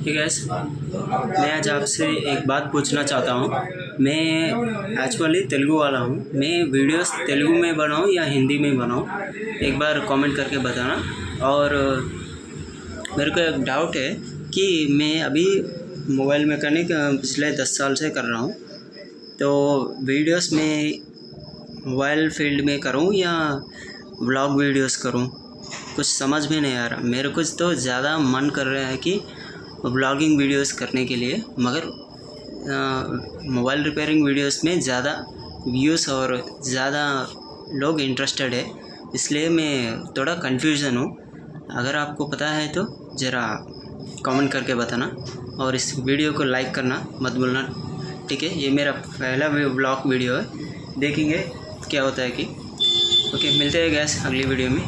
ठीक है, मैं आज आपसे एक बात पूछना चाहता हूँ। मैं एक्चुअली तेलुगु वाला हूँ। मैं वीडियोस तेलुगु में बनाऊँ या हिंदी में बनाऊँ, एक बार कमेंट करके बताना। और मेरे को एक डाउट है कि मैं अभी मोबाइल मैकेनिक पिछले 10 साल से कर रहा हूँ, तो वीडियोस में मोबाइल फील्ड में करूँ या व्लॉग वीडियोस करूँ, कुछ समझ में नहीं आ रहा। मेरे को तो ज़्यादा मन कर रहा है कि व्लॉगिंग वीडियोस करने के लिए, मगर मोबाइल रिपेयरिंग वीडियोस में ज़्यादा व्यूज़ और ज़्यादा लोग इंटरेस्टेड है, इसलिए मैं थोड़ा कन्फ्यूज़न हूँ। अगर आपको पता है तो ज़रा कमेंट करके बताना और इस वीडियो को लाइक करना मत भूलना, ठीक है। ये मेरा पहला व्लॉग वीडियो है, देखेंगे क्या होता है कि। ओके, मिलते हैं गैस अगली वीडियो में।